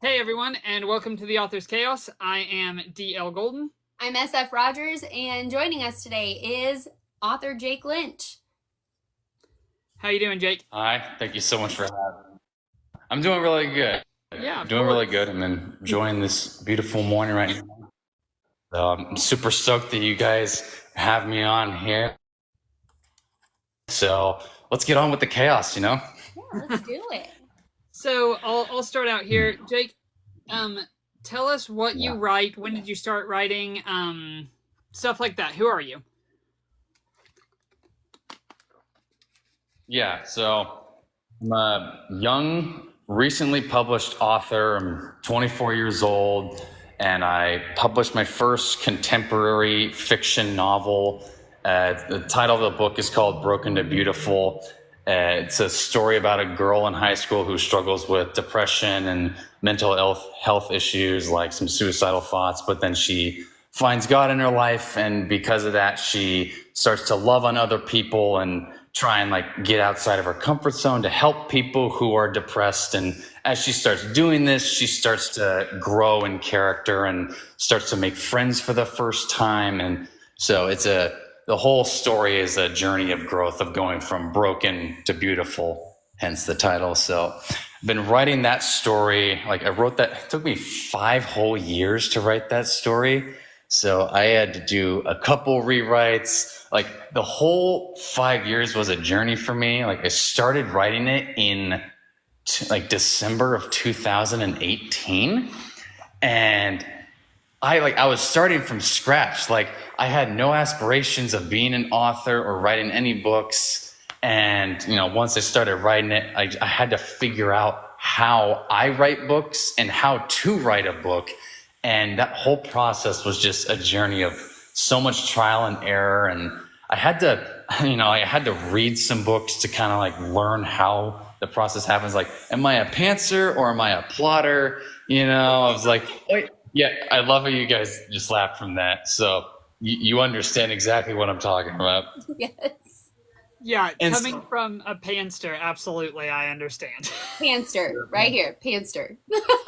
Hey everyone, and welcome to the Author's Chaos. I am DL Golden. I'm SF Rogers, and joining us today is author Jake Lynch. How you doing, Jake? Hi, thank you so much for having me. I'm doing really good. Yeah, of Doing really course. good. I'm enjoying this beautiful morning right now. So I'm super stoked that you guys have me on here. So let's get on with the chaos, Yeah, let's do it. So I'll start out here, Jake. Um, Tell us what you Yeah. write. When did you start writing? Stuff like that. Who are you? Yeah, so I'm a young, recently published author. I'm 24 years old, and I published my first contemporary fiction novel. The title of the book is called Broken to Beautiful. It's a story about a girl in high school who struggles with depression and mental health issues, like some suicidal thoughts, but then she finds God in her life, and because of that, she starts to love on other people and try and like get outside of her comfort zone to help people who are depressed. And as she starts doing this, she starts to grow in character and starts to make friends for the first time. And so the whole story is a journey of growth, of going from broken to beautiful, hence the title. So I've been writing that story. Like I wrote that, it took me 5 whole years to write that story. So I had to do a couple rewrites. Like the whole 5 years was a journey for me. Like I started writing it in like December of 2018, and I was starting from scratch. Like I had no aspirations of being an author or writing any books. And once I started writing it, I had to figure out how I write books and how to write a book. And that whole process was just a journey of so much trial and error. And I had to, I had to read some books to kind of like learn how the process happens. Like, am I a pantser or am I a plotter? I was like, wait, yeah, I love how you guys just laughed from that. So you understand exactly what I'm talking about. Yes. Yeah, And coming so, from a panster, absolutely, I understand. Panster, right here, Panster.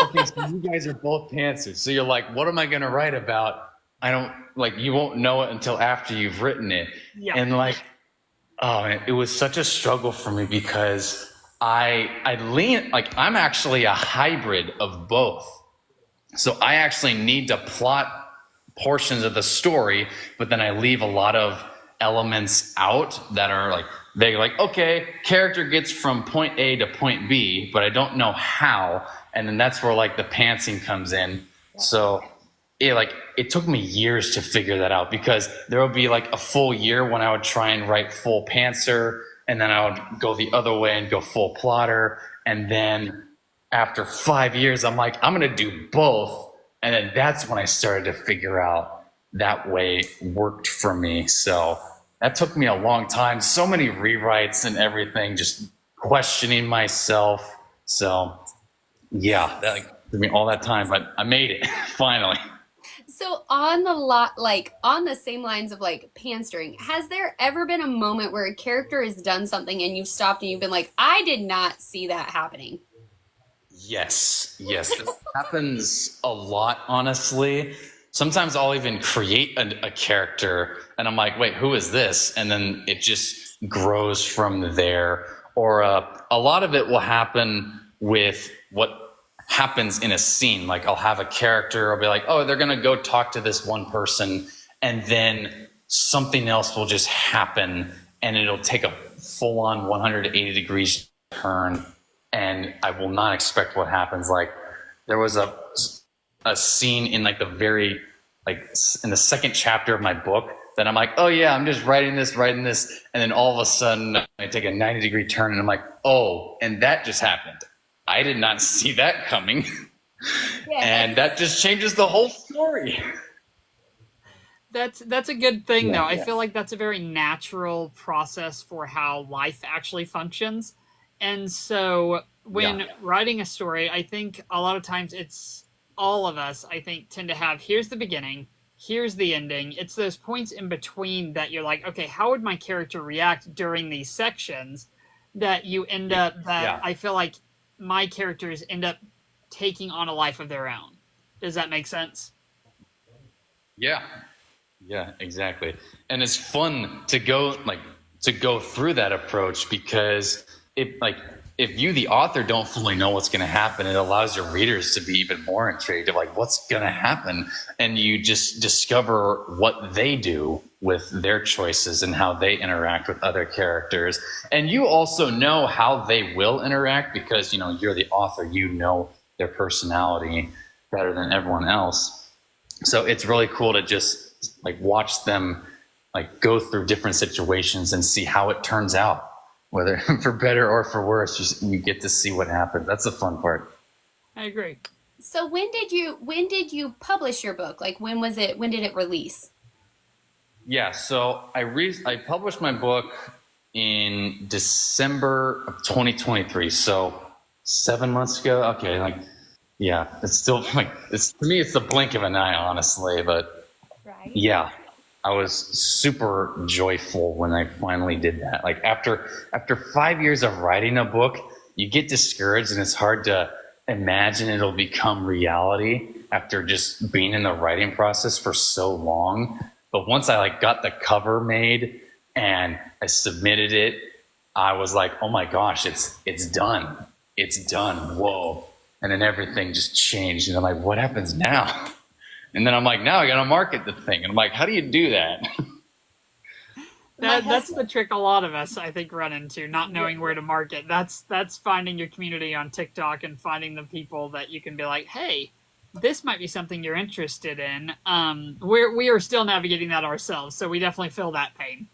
okay, so you guys are both pantsers. So you're like, what am I going to write about? I don't like, you won't know it until after you've written it. Yeah. And like, oh, man, it was such a struggle for me because I lean, like, I'm actually a hybrid of both. So I actually need to plot portions of the story, but then I leave a lot of elements out that are like they like, okay, character gets from point A to point B, but I don't know how. And then that's where like the pantsing comes in. So it took me years to figure that out because there would be like a full year when I would try and write full pantser, and then I would go the other way and go full plotter. And then after 5 years, I'm like, I'm gonna do both. And then that's when I started to figure out that way worked for me. So that took me a long time. So many rewrites and everything, just questioning myself. So yeah, that like, took me all that time, but I made it finally. So on the on the same lines of like panstering, has there ever been a moment where a character has done something and you've stopped and you've been like, I did not see that happening? Yes, this happens a lot, honestly. Sometimes I'll even create a character and I'm like, wait, who is this? And then it just grows from there. Or a lot of it will happen with what happens in a scene. Like I'll have a character, I'll be like, oh, they're going to go talk to this one person. And then something else will just happen and it'll take a full on 180 degrees turn, and I will not expect what happens. Like there was a scene in like the very like in the second chapter of my book that I'm like, oh yeah, I'm just writing this, and then all of a sudden I take a 90-degree turn and I'm like, oh, and that just happened. I did not see that coming, Yeah. and that just changes the whole story. That's a good thing though. Yeah, I yeah, feel like that's a very natural process for how life actually functions. And so yeah, when writing a story, I think a lot of times it's all of us, I think, tend to have here's the beginning, here's the ending. It's those points in between that you're like, okay, how would my character react during these sections that you end yeah, up that yeah, I feel like my characters end up taking on a life of their own. Does that make sense? Yeah. Yeah, exactly. And it's fun to go through that approach because if you the author don't fully know what's going to happen, it allows your readers to be even more intrigued of like what's going to happen, and you just discover what they do with their choices and how they interact with other characters. And you also know how they will interact because you're the author, their personality better than everyone else. So it's really cool to just like watch them like go through different situations and see how it turns out, whether for better or for worse. You get to see what happens. That's the fun part. I agree. So when did you publish your book? Like when did it release? Yeah, so I published my book in December of 2023. So 7 months ago. Okay, yeah, it's still to me it's the blink of an eye, honestly, but Right. yeah, I was super joyful when I finally did that. Like after 5 years of writing a book, you get discouraged and it's hard to imagine it'll become reality after just being in the writing process for so long. But once I got the cover made and I submitted it, I was like, oh my gosh, it's done. It's done. Whoa. And then everything just changed. And I'm like, what happens now? And then I'm like, now I got to market the thing. And I'm like, how do you do that? That's the trick a lot of us, I think, run into, not knowing where to market. That's finding your community on TikTok and finding the people that you can be like, hey, this might be something you're interested in. We are still navigating that ourselves, so we definitely feel that pain.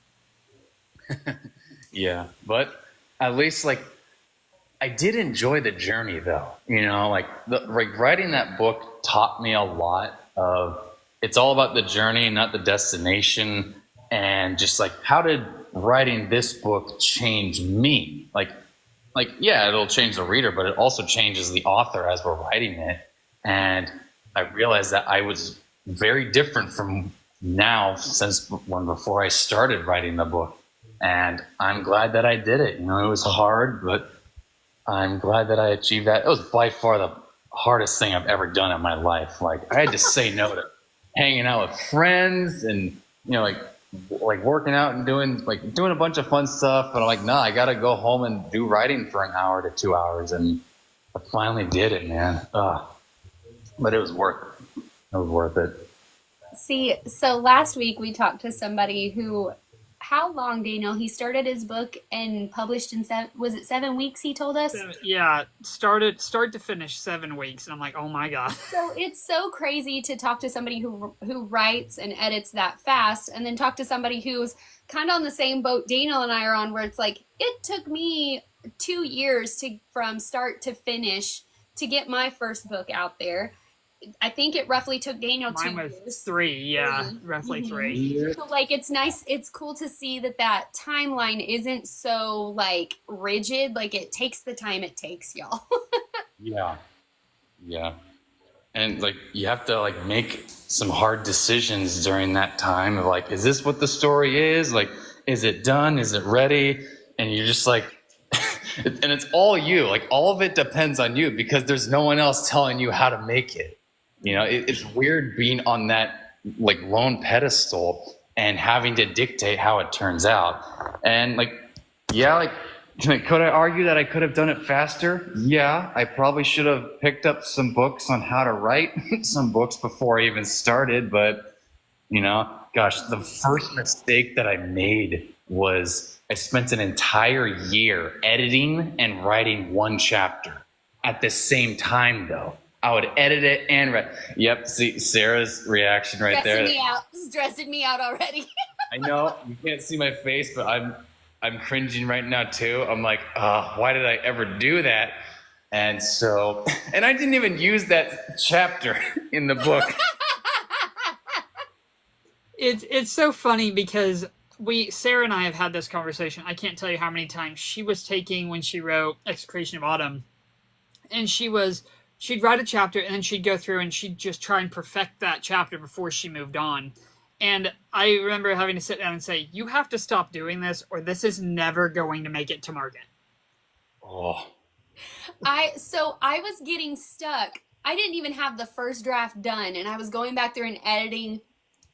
Yeah, but at least I did enjoy the journey, though. Writing that book taught me a lot of it's all about the journey, not the destination. And just how did writing this book change me? Yeah, it'll change the reader, but it also changes the author as we're writing it. And I realized that I was very different from now since before I started writing the book. And I'm glad that I did it. It was hard, but I'm glad that I achieved that. It was by far the hardest thing I've ever done in my life. I had to say no to hanging out with friends and, working out and doing a bunch of fun stuff. But I'm like, no, I got to go home and do writing for an hour to 2 hours. And I finally did it, man. But it was worth it. It was worth it. See, so last week we talked to somebody who, how long, Daniel? He started his book and published in 7 weeks, he told us? Yeah, start to finish 7 weeks. And I'm like, oh my God. So it's so crazy to talk to somebody who writes and edits that fast, and then talk to somebody who's kind of on the same boat Daniel and I are on, where it's like, it took me 2 years from start to finish to get my first book out there. I think it roughly took Daniel Mine 2 was years. 3, yeah, roughly 3. So it's nice. It's cool to see that timeline isn't so rigid. It takes the time it takes, y'all. Yeah. Yeah. And you have to make some hard decisions during that time of is this what the story is? Is it done? Is it ready? And you're just and it's all you. All of it depends on you because there's no one else telling you how to make it. It's weird being on that lone pedestal and having to dictate how it turns out. And could I argue that I could have done it faster? Yeah, I probably should have picked up some books on how to write some books before I even started. But, gosh, the first mistake that I made was I spent an entire year editing and writing one chapter at the same time, though. I would edit it and write. Yep, see Sarah's reaction right there. Stressing me out already. I know you can't see my face, but I'm cringing right now too. I'm like, why did I ever do that? And I didn't even use that chapter in the book. It's so funny because Sarah and I have had this conversation. I can't tell you how many times she was taking when she wrote Execration of Autumn, and she'd write a chapter and then she'd go through and she'd just try and perfect that chapter before she moved on. And I remember having to sit down and say, you have to stop doing this or this is never going to make it to market. Oh, I was getting stuck. I didn't even have the first draft done, and I was going back through and editing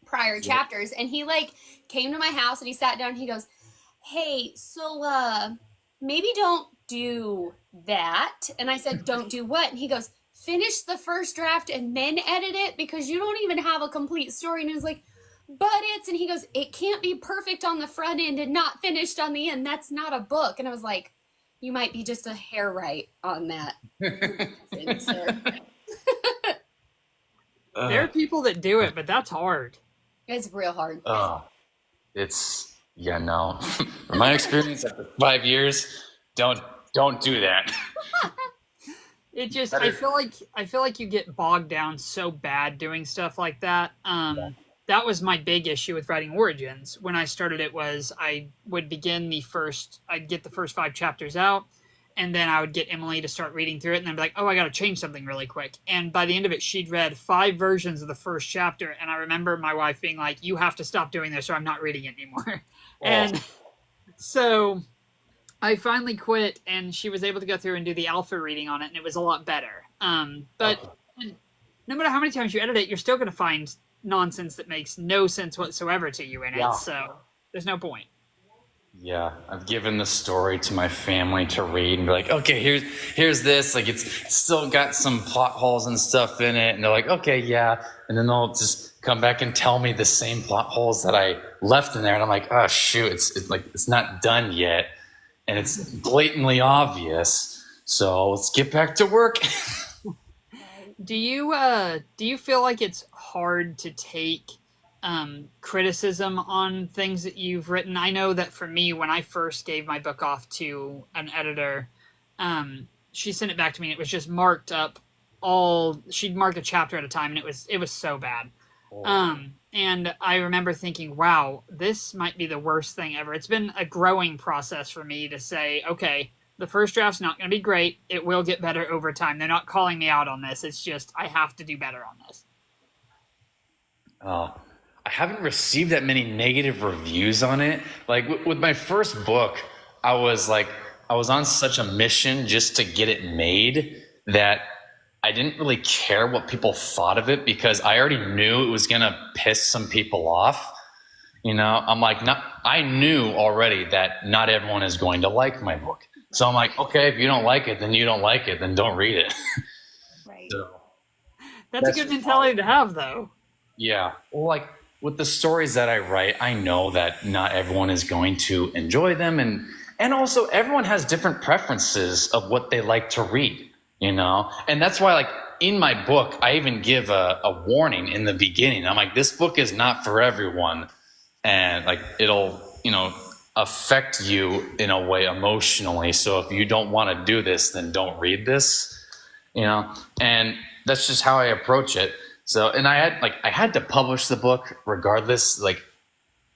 prior chapters, and he like came to my house and he sat down and he goes, "Hey, so maybe don't do that." And I said, "Don't do what?" And he goes, "Finish the first draft and then edit it because you don't even have a complete story." And I was like, "But it's," and he goes, "It can't be perfect on the front end and not finished on the end. That's not a book." And I was like, "You might be just a hair right on that, sir." There are people that do it, but that's hard. It's real hard. It's yeah, no. From my experience after 5 years, don't don't do that. It just Better. I feel like you get bogged down so bad doing stuff like that. That was my big issue with writing Origins. When I started it was I would begin I'd get the first 5 chapters out, and then I would get Emily to start reading through it, and I'd be like, oh, I gotta change something really quick. And by the end of it, she'd read 5 versions of the first chapter, and I remember my wife being like, you have to stop doing this or I'm not reading it anymore. And so I finally quit, and she was able to go through and do the alpha reading on it, and it was a lot better. But no matter how many times you edit it, you're still going to find nonsense that makes no sense whatsoever to you in it. Yeah. So there's no point. Yeah, I've given the story to my family to read and be like, okay, here's this. Like it's still got some plot holes and stuff in it, and they're like, okay, yeah, and then they'll just come back and tell me the same plot holes that I left in there, and I'm like, oh shoot, it's like it's not done yet, and it's blatantly obvious. So let's get back to work. Do you feel like it's hard to take criticism on things that you've written? I know that for me, when I first gave my book off to an editor, she sent it back to me, and it was just marked up she'd mark a chapter at a time, and it was so bad. And I remember thinking, wow, this might be the worst thing ever. It's been a growing process for me to say, okay, the first draft's not going to be great. It will get better over time. They're not calling me out on this. It's just I have to do better on this. I haven't received that many negative reviews on it. Like with my first book, I was on such a mission just to get it made that I didn't really care what people thought of it because I already knew it was gonna piss some people off. You know, I'm like, I knew already that not everyone is going to like my book. So I'm like, okay, if you don't like it, then you don't like it, then don't read it. Right. So, That's a good mentality to have, though. yeah. Well, like with the stories that I write, I know that not everyone is going to enjoy them, and also everyone has different preferences of what they like to read, you know? And that's why, like, in my book, I even give a warning in the beginning. I'm like, this book is not for everyone, and like it'll, you know, affect you in a way emotionally. So if you don't want to do this, then don't read this, you know? And that's just how I approach it. So, and I had to publish the book regardless. Like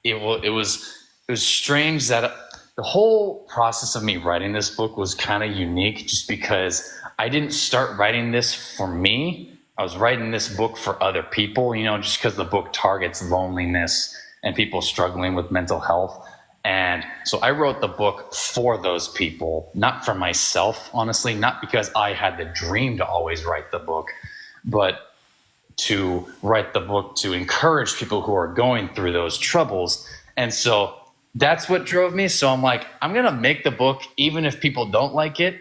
it was strange that the whole process of me writing this book was kind of unique just because I didn't start writing this for me. I was writing this book for other people, you know, just because the book targets loneliness and people struggling with mental health. And so I wrote the book for those people, not for myself, honestly, not because I had the dream to always write the book, but to write the book to encourage people who are going through those troubles. And so that's what drove me. So I'm like, I'm going to make the book even if people don't like it,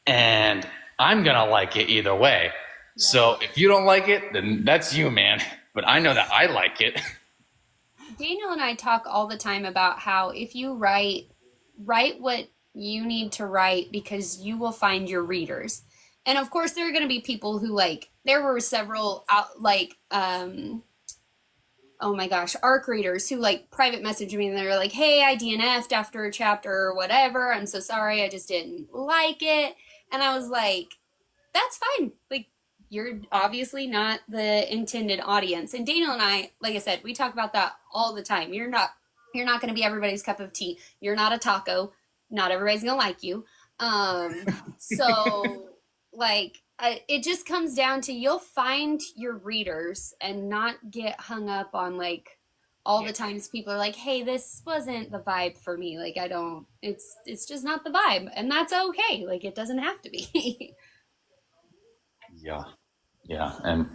and I'm going to like it either way. Yeah. So if you don't like it, then that's you, man. But I know that I like it. Daniel and I talk all the time about how if you write what you need to write because you will find your readers. And of course, there are going to be people who there were several oh my gosh, ARC readers who private messaged me and they were like, hey, I DNF'd after a chapter or whatever. I'm so sorry. I just didn't like it. And I was like, that's fine. Like, you're obviously not the intended audience. And Daniel and I, like I said, we talk about that all the time. You're not going to be everybody's cup of tea. You're not a taco. Not everybody's going to like you. So it just comes down to you'll find your readers and not get hung up on all Yeah. the times people are like, hey, this wasn't the vibe for me. Like, I don't, it's just not the vibe. And that's okay. Like, it doesn't have to be. Yeah. Yeah, and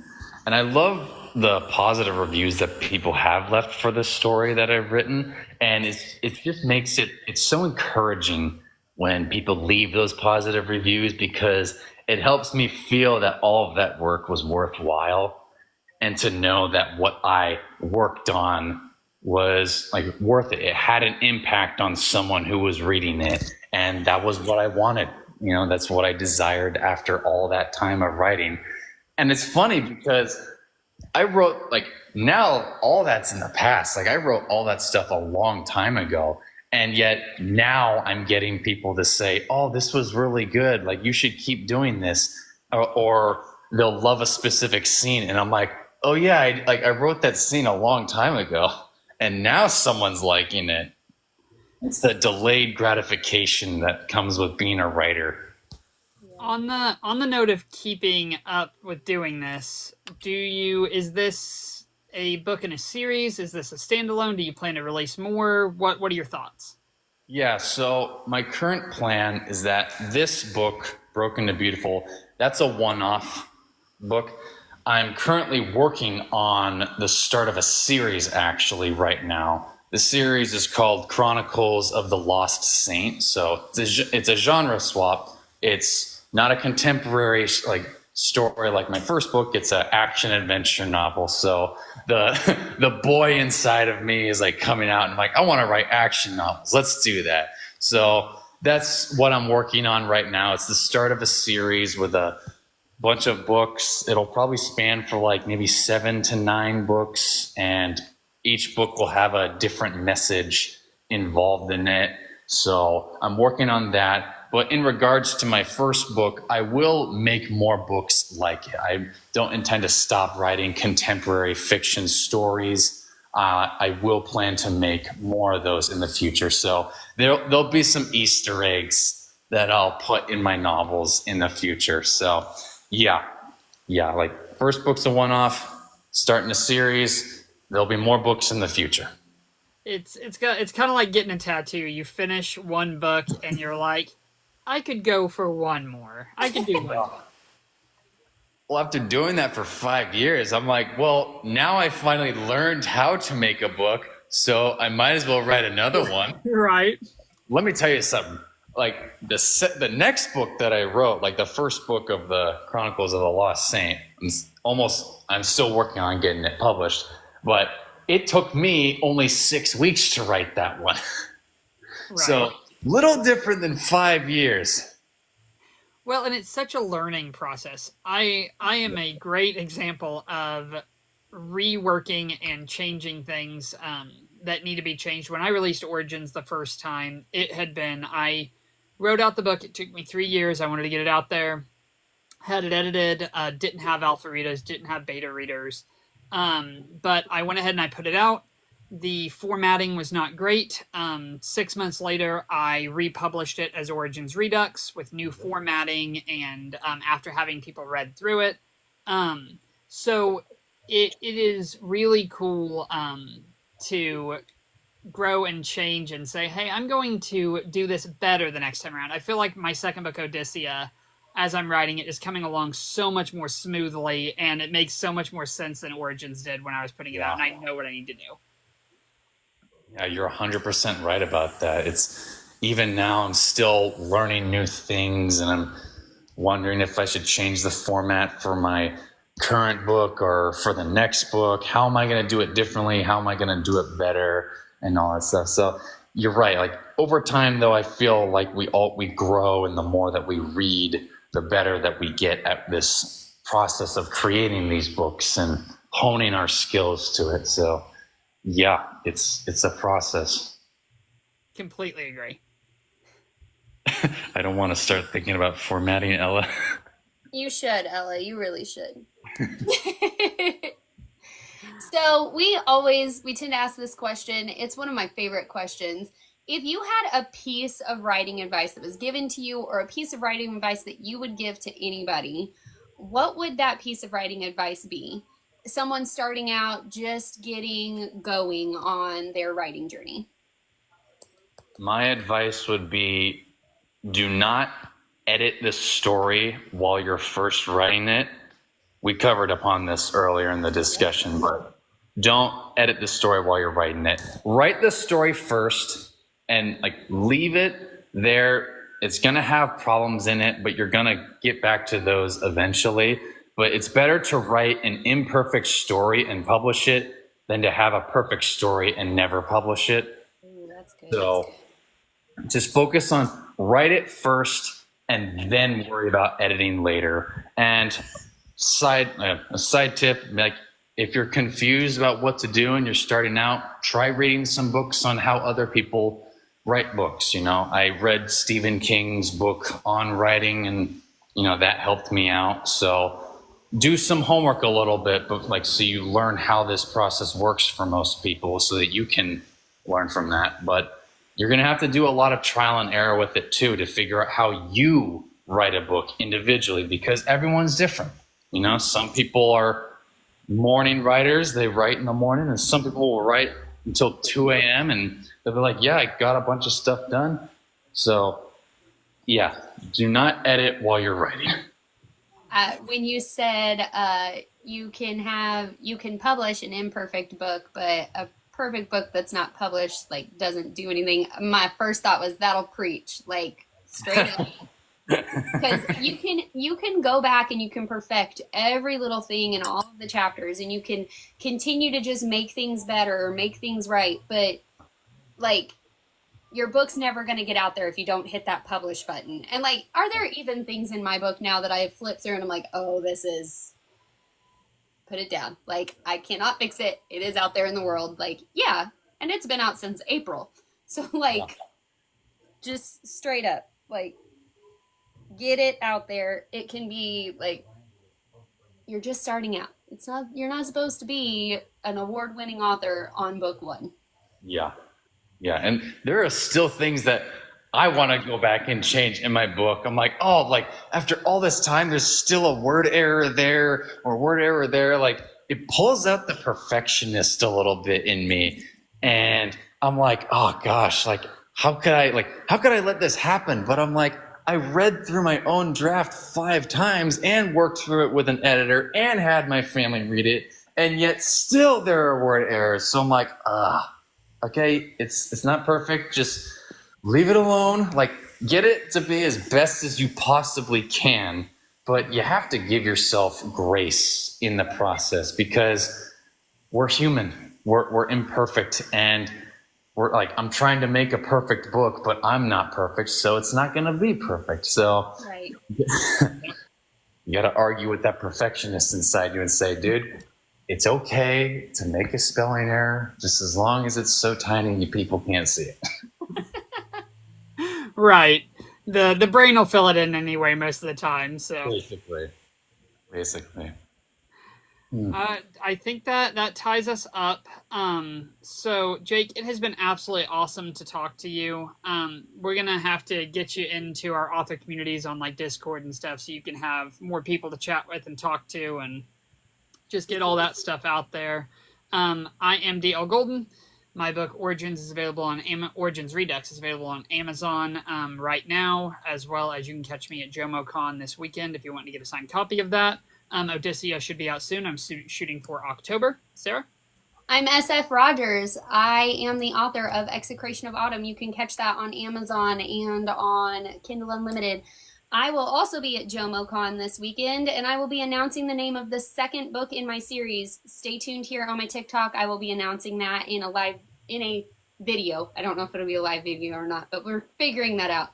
I love the positive reviews that people have left for this story that I've written, and it just makes it's so encouraging when people leave those positive reviews, because it helps me feel that all of that work was worthwhile, and to know that what I worked on was like worth it. It had an impact on someone who was reading it, and that was what I wanted. You know, that's what I desired after all that time of writing. And it's funny because I wrote, like, now all that's in the past. Like, I wrote all that stuff a long time ago. And yet now I'm getting people to say, oh, this was really good. Like, you should keep doing this. Or they'll love a specific scene. And I'm like, oh, yeah, I wrote that scene a long time ago. And now someone's liking it. It's the delayed gratification that comes with being a writer. On the note of keeping up with doing this, is this a book in a series? Is this a standalone? Do you plan to release more? What are your thoughts? Yeah, so my current plan is that this book, Broken to Beautiful, that's a one-off book. I'm currently working on the start of a series actually right now. The series is called Chronicles of the Lost Saint. So it's a genre swap. It's not a contemporary like story like my first book. It's an action adventure novel. So the the boy inside of me is like coming out and like, I want to write action novels. Let's do that. So that's what I'm working on right now. It's the start of a series with a bunch of books. It'll probably span for like maybe 7 to 9 books, and each book will have a different message involved in it. So I'm working on that. But in regards to my first book, I will make more books like it. I don't intend to stop writing contemporary fiction stories. I will plan to make more of those in the future. So there'll be some Easter eggs that I'll put in my novels in the future. So yeah, like first book's a one-off, starting a series. There'll be more books in the future. It's kind of like getting a tattoo. You finish one book and you're like, I could go for one more. I could do one more. Well, after doing that for 5 years, I'm like, well, now I finally learned how to make a book, so I might as well write another one. Right. Let me tell you something. Like the next book that I wrote, like the first book of the Chronicles of the Lost Saint, I'm still working on getting it published, but it took me only 6 weeks to write that one. Right. So little different than 5 years. Well, and it's such a learning process. I am a great example of reworking and changing things that need to be changed. When I released Origins the first time, I wrote out the book. It took me 3 years. I wanted to get it out there. Had it edited. Didn't have alpha readers. Didn't have beta readers. But I went ahead and I put it out. The formatting was not great. 6 months later, I republished it as Origins Redux with new formatting, and after having people read through it. So it is really cool to grow and change and say, hey, I'm going to do this better the next time around. I feel like my second book, Odyssea, as I'm writing it, is coming along so much more smoothly, and it makes so much more sense than Origins did when I was putting it out, and I know what I need to do. Yeah, you're 100% right about that. It's even now I'm still learning new things, and I'm wondering if I should change the format for my current book or for the next book. How am I going to do it differently? How am I going to do it better? And all that stuff. So you're right. Like over time, though, I feel like we grow, and the more that we read, the better that we get at this process of creating these books and honing our skills to it. So yeah, it's a process. Completely agree. I don't want to start thinking about formatting, Ella. You should, Ella. You really should. So we tend to ask this question. It's one of my favorite questions. If you had a piece of writing advice that was given to you, or a piece of writing advice that you would give to anybody, what would that piece of writing advice be? someone starting out, just getting going on their writing journey? My advice would be, do not edit the story while you're first writing it. We covered upon this earlier in the discussion, but don't edit the story while you're writing it. Write the story first and like leave it there. It's going to have problems in it, but you're going to get back to those eventually. But it's better to write an imperfect story and publish it than to have a perfect story and never publish it. Ooh, that's good. So just focus on write it first and then worry about editing later. And a side tip, like if you're confused about what to do and you're starting out, try reading some books on how other people write books. I read Stephen King's book on writing, and that helped me out. So do some homework a little bit, but so you learn how this process works for most people so that you can learn from that. But you're going to have to do a lot of trial and error with it too, to figure out how you write a book individually, because everyone's different. Some people are morning writers, they write in the morning, and some people will write until 2 a.m. and they'll be like, yeah, I got a bunch of stuff done. So yeah, do not edit while you're writing. When you said you can publish an imperfect book, but a perfect book that's not published doesn't do anything, my first thought was that'll preach, straight up. Because you can go back and you can perfect every little thing in all of the chapters, and you can continue to just make things better or make things right, but your book's never going to get out there if you don't hit that publish button. And are there even things in my book now that I flip through and I'm like, oh, this is, put it down, I cannot fix it, it is out there in the world, yeah, and it's been out since April, so just straight up, get it out there. It can be you're just starting out. You're not supposed to be an award-winning author on book one. Yeah. And there are still things that I want to go back and change in my book. I'm like, after all this time, there's still a word error there or word error there. It pulls out the perfectionist a little bit in me. And I'm like, oh gosh, how could I let this happen? But I'm like, I read through my own draft 5 times and worked through it with an editor and had my family read it, and yet still there are word errors. So I'm like, okay, it's not perfect. Just leave it alone. Get it to be as best as you possibly can, but you have to give yourself grace in the process, because we're human, we're imperfect, and we're I'm trying to make a perfect book, but I'm not perfect, so it's not going to be perfect. So right. You got to argue with that perfectionist inside you and say, dude, it's okay to make a spelling error, just as long as it's so tiny you people can't see it. Right. The brain will fill it in anyway most of the time. So basically. I think that ties us up. So Jake, it has been absolutely awesome to talk to you. We're gonna have to get you into our author communities on Discord and stuff, so you can have more people to chat with and talk to, and just get all that stuff out there. I am DL Golden. My book Origins is available on Origins Redux is available on Amazon right now, as well as you can catch me at JomoCon this weekend if you want to get a signed copy of that. Odyssea should be out soon. I'm shooting for October. Sarah? I'm SF Rogers. I am the author of Execration of Autumn. You can catch that on Amazon and on Kindle Unlimited. I will also be at JomoCon this weekend, and I will be announcing the name of the second book in my series. Stay tuned here on my TikTok. I will be announcing that in a video. I don't know if it'll be a live video or not, but we're figuring that out.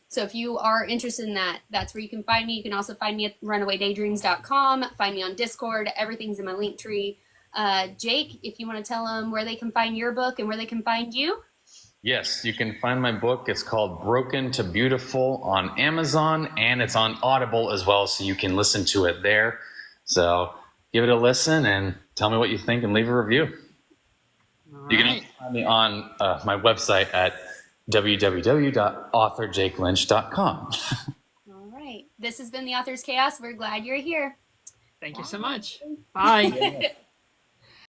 So if you are interested in that, that's where you can find me. You can also find me at runawaydaydreams.com, find me on Discord. Everything's in my link tree. Jake, if you want to tell them where they can find your book and where they can find you. Yes, you can find my book. It's called Broken to Beautiful on Amazon, and it's on Audible as well, so you can listen to it there. So give it a listen and tell me what you think and leave a review. You can also find me on my website at www.authorjakelynch.com. All right. This has been The Author's Chaos. We're glad you're here. Thank you so much. Bye.